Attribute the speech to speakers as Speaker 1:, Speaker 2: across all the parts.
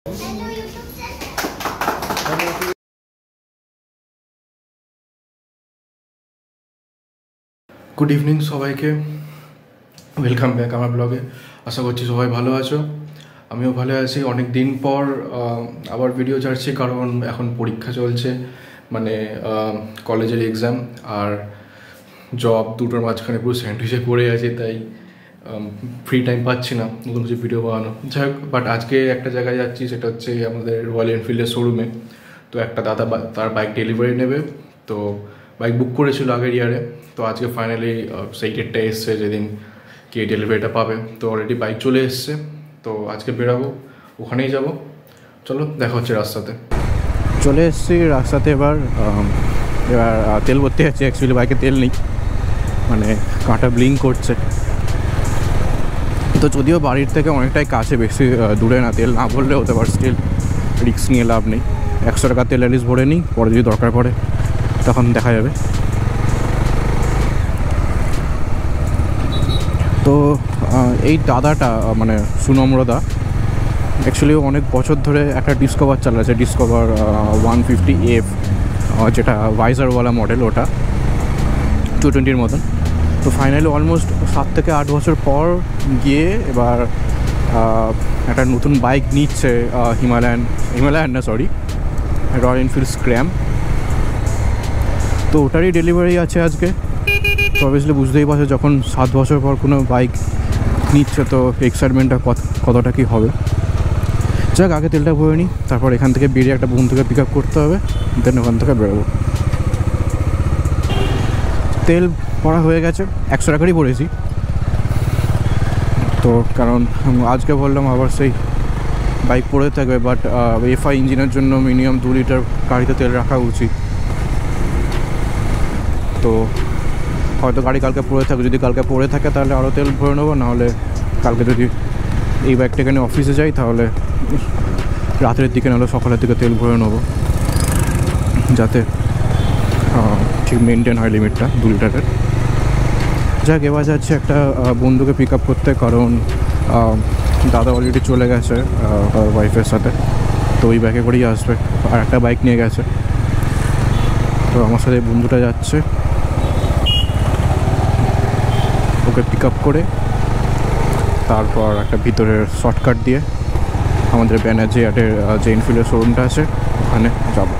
Speaker 1: Good evening সবাইকে, welcome back আমার ব্লগে। আশা করছি সবাই ভালো আছো, আমিও ভালো আছি। অনেক দিন পর আবার ভিডিও ছাড়ছি, কারণ এখন পরীক্ষা চলছে, মানে কলেজের এক্সাম আর জব, দুটোর মাঝখানে পুরো স্যান্ডউইচে পড়ে আছে, তাই ফ্রি টাইম পাচ্ছি না নতুন কিছু ভিডিও বানানো। যাই হোক, বাট আজকে একটা জায়গায় যাচ্ছি, সেটা হচ্ছে আমাদের রয়্যাল এনফিল্ডের শোরুমে। তো একটা দাদা তার বাইক ডেলিভারি নেবে, তো বাইক বুক করেছিল আগের ইয়ারে। তো আজকে ফাইনালি সেই ডেটটা এসছে যেদিন কি ডেলিভারিটা পাবে। তো অলরেডি বাইক চলে এসছে, তো আজকে বেরাবো, ওখানেই যাব। চলো দেখা হচ্ছে রাস্তাতে। চলে এসেছি রাস্তাতে। এবার তেল ভরতে যাচ্ছি। অ্যাকচুয়ালি বাইকে তেল নেই, মানে কাঁটা ব্লিঙ্ক করছে। তো যদিও বাড়ির থেকে অনেকটাই কাছে, বেশি দূরে না, তেল না ভরলে হতে পারে, স্টিল রিস্ক নিয়ে লাভ নেই। 100 টাকা তেল অ্যাটলিস্ট ভরে নিই, পরে যদি দরকার পড়ে তখন দেখা যাবে। তো এই দাদাটা মানে সুনম্রদা, অ্যাকচুয়ালি অনেক বছর ধরে একটা ডিসকভার চালাচ্ছে, ডিসকভার 150F, যেটা ভাইজারওয়ালা মডেল, ওটা 220-র মতন। তো ফাইনালি অলমোস্ট 7 থেকে 8 বছর পর গিয়ে এবার একটা নতুন বাইক নিচ্ছে, হিমালয়ান না, সরি, রয়্যাল এনফিল্ড স্ক্র্যাম। তো ওটারই ডেলিভারি আছে আজকে। তো অবভিয়াসলি বুঝতেই পারছো, যখন 7 বছর পর কোনো বাইক নিচ্ছে, তো এক্সাইটমেন্টটা কতটা কী হবে। যাক, আগে তেলটা ভরে নিই, তারপর এখান থেকে বেরিয়ে একটা বন্ধুকে পিক আপ করতে হবে, দেন ওখান থেকে বেরোবো। তেল ভরা হয়ে গেছে, 100 টাকারই ভরেছি। তো কারণ আজকে বললাম আবার সেই বাইক পড়ে থাকবে, বাট FI ইঞ্জিনের জন্য মিনিমাম 2 লিটার গাড়িতে তেল রাখা উচিত। তো হয়তো গাড়ি কালকে পড়ে থাকে, যদি কালকে পড়ে থাকে তাহলে আরও তেল ভরে নেবো, নাহলে কালকে যদি এই বাইকটা এখানে অফিসে যাই তাহলে রাতের দিকে নাহলে সকালের দিকে তেল ভরে নেবো, যাতে ঠিক মেনটেন হয় লিমিটটা 2 লিটারের। যাক, এবার যাচ্ছে একটা বন্ধুকে পিক আপ করতে, কারণ দাদা অলরেডি চলে গেছে তার ওয়াইফের সাথে, তো ওই বাইকে করেই আসবে, আর একটা বাইক নিয়ে গেছে। তো আমার সাথে বন্ধুটা যাচ্ছে, ওকে পিক আপ করে তারপর একটা ভিতরের শর্টকাট দিয়ে আমাদের ব্যানার্জিয়াটের যে এনফিল্ডের শোরুমটা আছে ওখানে যাব।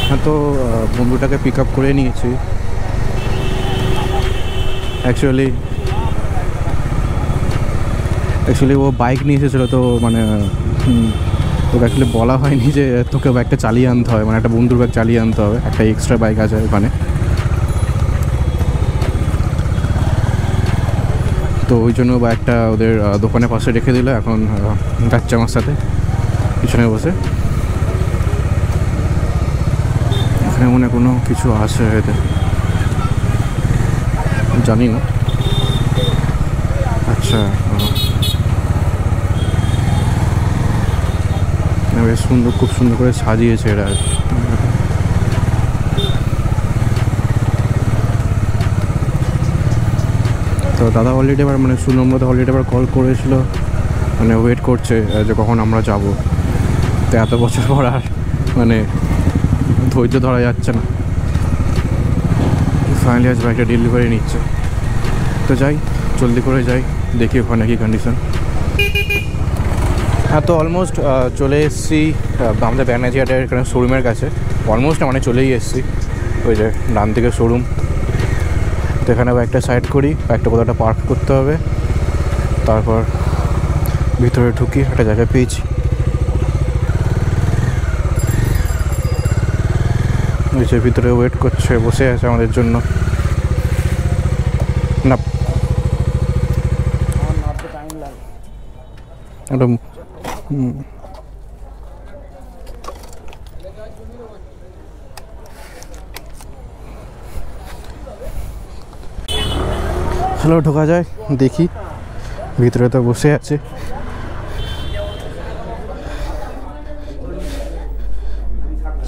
Speaker 1: হ্যাঁ, তো বন্ধুটাকে পিক আপ করে নিয়েছি। অ্যাকচুয়ালি ও বাইক নিয়ে এসেছিলো, তো মানে তোকে অ্যাকচুয়ালি বলা হয়নি যে তোকে বাইকটা চালিয়ে আনতে হবে, মানে একটা বন্ধুর বাইক চালিয়ে আনতে হবে, একটা এক্সট্রা বাইক আছে ওখানে। তো ওই জন্য বাইকটা ওদের দোকানের পাশে রেখে দিল। এখন যাচ্ছে আমার সাথে পিছনে বসে। এখানে মনে কোনো কিছু আছে হয়তো, জানি না। আচ্ছা, বেশ সুন্দর, খুব সুন্দর করে সাজিয়েছে এরা। তো দাদা অলরেডি এবার, মানে সুনম্রতা অলরেডি এবার কল করেছিল, মানে ওয়েট করছে যে কখন আমরা যাব। তো এত বছর পর আর মানে ধৈর্য ধরা যাচ্ছে না। ফাইনালি আজ বাইকটা ডেলিভারি নিচ্ছে। তো যাই, জলদি করে যাই, দেখি ওখানে কি কন্ডিশন। হ্যাঁ, তো অলমোস্ট চলে এসেছি আমাদের ব্যানার্জিয়াটের এখানে শোরুমের কাছে। অলমোস্ট মানে চলেই এসেছি, ওই যে ডান দিকে শোরুম। তো এখানে বাইকটা সাইড করি, বাইকটা কোথাও পার্ক করতে হবে, তারপর ভিতরে ঢুকি। একটা জায়গা পেয়েছি, ওই যে ভিতরে ওয়েট করছে, বসে আছে আমাদের জন্য। না, একটা হ্যালো, ঢোকা যায়, দেখি। ভিতরে তো বসে আছে।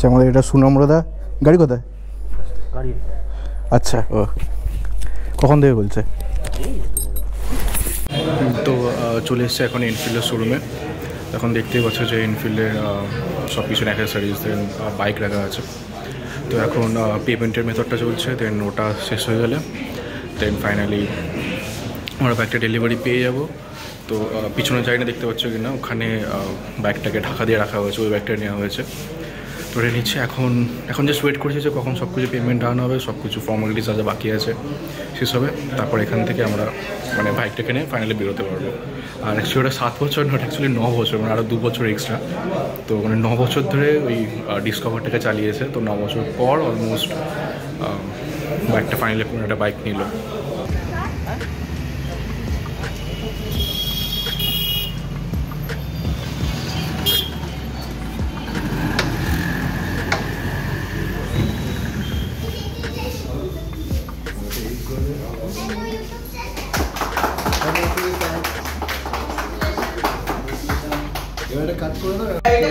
Speaker 1: আমাদের এটা সুনম্রদা। গাড়ি কোথায়? আচ্ছা, ও কখন থেকে বলছে? চলে এসেছে এখন এনফিল্ডের শোরুমে। এখন দেখতেই পাচ্ছ যে এনফিল্ডের সব কিছু অ্যাক্সেসরিজ দেন বাইক রাখা আছে। তো এখন পেমেন্টের মেথডটা চলছে, দেন ওটা শেষ হয়ে গেলে দেন ফাইনালি আমরা বাইকটা ডেলিভারি পেয়ে যাব। তো পিছনে যাই না, দেখতে পাচ্ছ কি না, ওখানে বাইকটাকে ঢাকা দিয়ে রাখা হয়েছে, ওই বাইকটা নেওয়া হয়েছে। তো এটা নিচ্ছে এখন জাস্ট ওয়েট করছি যে কখন সব কিছু পেমেন্ট ডান হবে, সব কিছু ফর্মালিটিস যা বাকি আছে শেষ হবে, তারপর এখান থেকে আমরা মানে বাইকটা কিনে ফাইনালি বেরোতে পারবো। আর অ্যাকচুয়ালি ওটা 7 বছর নয়, অ্যাকচুয়ালি 9 বছর, মানে আরও 2 বছর এক্সট্রা। তো মানে 9 বছর ধরে ওই ডিসকভারটাকে চালিয়েছে। তো 9 বছর পর অলমোস্ট বাইকটা ফাইনালি একটা বাইক নিল।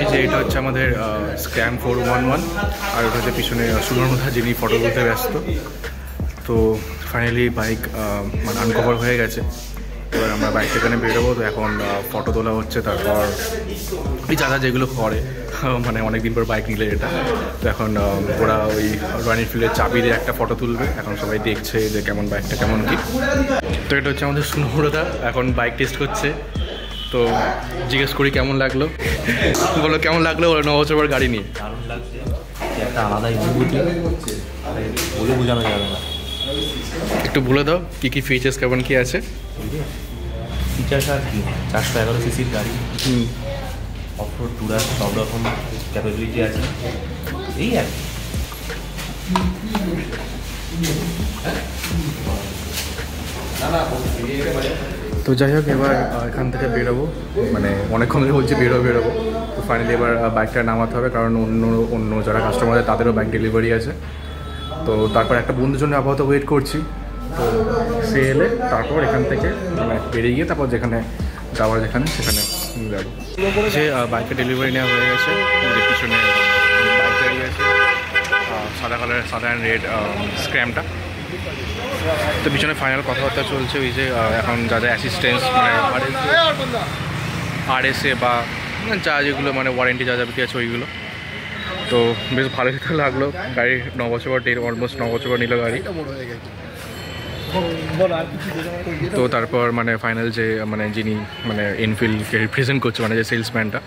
Speaker 1: এই যে এটা হচ্ছে আমাদের স্ক্যাম 411, আর ওটা হচ্ছে পিছনে সুবর্ণদা, যিনি ফটো তুলতে ব্যস্ত। তো ফাইনালি বাইক মানে আনকভার হয়ে গেছে। এবার আমরা বাইকটা এখানে বেরোবো। তো এখন ফটো তোলা হচ্ছে, তারপর এই যারা যেগুলো করে মানে অনেকদিন পর বাইক নিলে এটা। তো এখন ওরা ওই রয়্যাল এনফিল্ডের চাবি দিয়ে একটা ফটো তুলবে। এখন সবাই দেখছে যে কেমন বাইকটা কেমন কি। তো এটা হচ্ছে আমাদের সুবর্ণদা, এখন বাইক টেস্ট করছে। তো জিজ্ঞেস করি কেমন লাগলো, বলো কেমন লাগলো বলো 9 বছর পর গাড়ি নিয়ে।
Speaker 2: দারুণ লাগছে, একটা আলাদাই অনুভূতি, বলে বোঝানো যাবে না।
Speaker 1: একটু বলে দাও কী কী ফিচার্স কেমন কী আছে।
Speaker 2: ফিচার্স আর কি, 411 সিসির গাড়ি, অফরোড টুরার সব রকম ক্যাপাবিলিটি আছে, এই আর
Speaker 1: তো যাই হোক, এবার এখান থেকে বেরোবো, মানে অনেকক্ষণ ধরে বলছি বেরোবো। তো ফাইনালি এবার বাইকটা নামাতে হবে, কারণ অন্য যারা কাস্টমার আছে তাদেরও বাইক ডেলিভারি আছে। তো তারপর একটা বন্ধুর জন্য আপাতত ওয়েট করছি। তো সে এলে তারপর এখান থেকে মানে বেরিয়ে গিয়ে তারপর যেখানে যাওয়ার সেখানে যাবো। যে বাইকের ডেলিভারি নেওয়া হয়ে গেছে, যে পিছনে বাইক দাঁড়িয়ে আছে, সাদা কালারের, সাদা অ্যান্ড রেড স্ক্র্যামটা। তো পিছনে ফাইনাল কথাবার্তা চলছে। ওই যে এখন যা যা অ্যাসিস্ট্যান্স মানে RSA বা যা যেগুলো মানে ওয়ারেন্টি যা যাবতীয় আছে ওইগুলো। তো বেশ ভালোই তো লাগলো। গাড়ি 9 বছর পর, অলমোস্ট 9 বছর পর নিল গাড়ি। তো তারপর মানে ফাইনাল যে মানে যিনি মানে এনফিল্ডকে রিপ্রেজেন্ট করছে, মানে যে সেলসম্যানটা,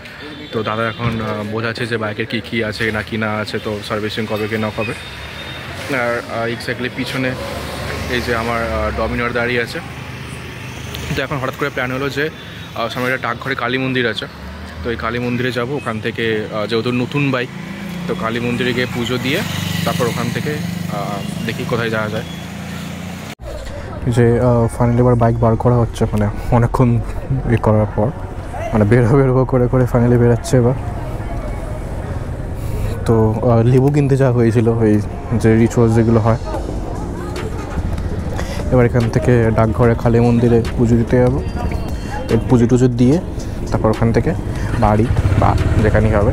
Speaker 1: তো দাদা এখন বোঝাচ্ছে যে বাইকের কী আছে না কি না আছে, তো সার্ভিসিং কবে কি না কবে। আর এক্স্যাক্টলি পিছনে এই যে আমার ডমিনার দাঁড়িয়ে আছে। তো এখন হঠাৎ করে প্ল্যান হলো যে সামনে একটা ডাকঘরে কালী মন্দির আছে, তো এই কালী মন্দিরে যাব। ওখান থেকে যেহেতু নতুন বাইক, তো কালী মন্দিরে গিয়ে পুজো দিয়ে তারপর ওখান থেকে দেখি কোথায় যাওয়া যায়। যে ফাইনালি এবার বাইক বার করা হচ্ছে, মানে অনেকক্ষণ করার পর মানে বেরোবো করে ফাইনালি বেরোচ্ছে এবার। তো লেবু কিনতে যাওয়া হয়েছিল, ওই যে রিচুয়ালস যেগুলো হয়। এবার এখান থেকে ডাকঘরে কালী মন্দিরে পুজো দিতে যাবো। পুজো টুজো দিয়ে তারপর ওখান থেকে বাড়ি বা যেখানেই হবে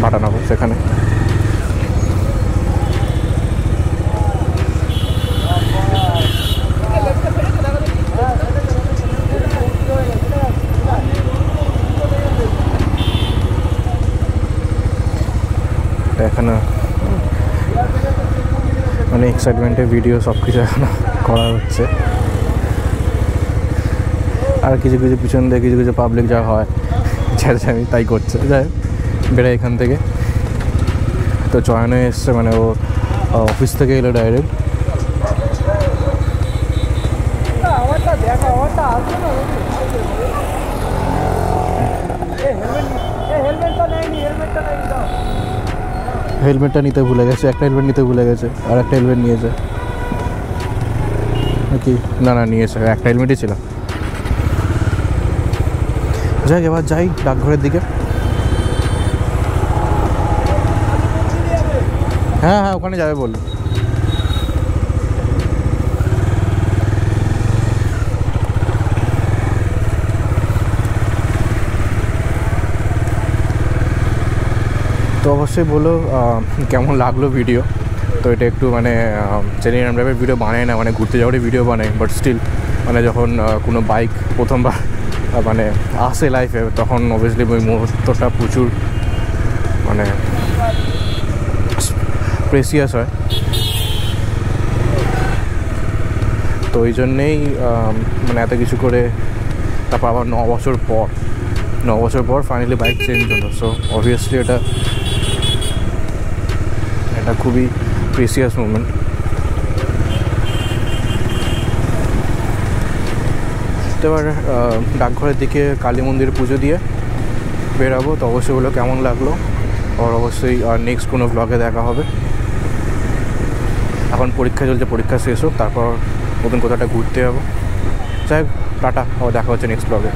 Speaker 1: পাঠানো হবে সেখানে। এখানে মানে এক্সাইটমেন্টের ভিডিও সব কিছু এখন করা হচ্ছে। আর কিছু পিছন দিয়ে কিছু পাবলিক যা হয় আমি তাই করছে। যাই বেড়াই এখান থেকে। তো জয়েন হয়ে এসছে, মানে ও অফিস থেকে এলো ডাইরেক্ট। হেলমেটটা নিতে ভুলে গেছে, একটা হেলমেট নিতে ভুলে গেছে, আর একটা হেলমেট নিয়েছে নাকি? না নিয়েছে, একটা হেলমেটই ছিল। যাই এবার যাই ডাকঘরের দিকে। হ্যাঁ ওখানে যাবে বললো। তো অবশ্যই বলো কেমন লাগলো ভিডিও। তো এটা একটু মানে জানি আমরা ভিডিও বানাই না, মানে ঘুরতে যাওয়ারই ভিডিও বানাই, বাট স্টিল মানে যখন কোনো বাইক প্রথমবার মানে আসে লাইফে, তখন অবভিয়াসলি ওই মুহূর্তটা প্রচুর মানে প্রেসিয়াস হয়। তো ওই জন্যেই মানে এত কিছু করে তারপর আবার 9 বছর পর ফাইনালি বাইক চেঞ্জ হলো। সো অবভিয়াসলি এটা খুবই প্রেসিয়াস মুমেন্ট। তো এবার ডাকঘরের দিকে কালী মন্দিরে পুজো দিয়ে বেরাবো। তো অবশ্যই বলো কেমন লাগলো, আর অবশ্যই নেক্সট কোনো ব্লগে দেখা হবে। এখন পরীক্ষা চলছে, পরীক্ষা শেষ হোক, তারপর নতুন কোথাটা ঘুরতে যাবো। যাই হোক, টাটা, আবার দেখা হচ্ছে নেক্সট ব্লগে।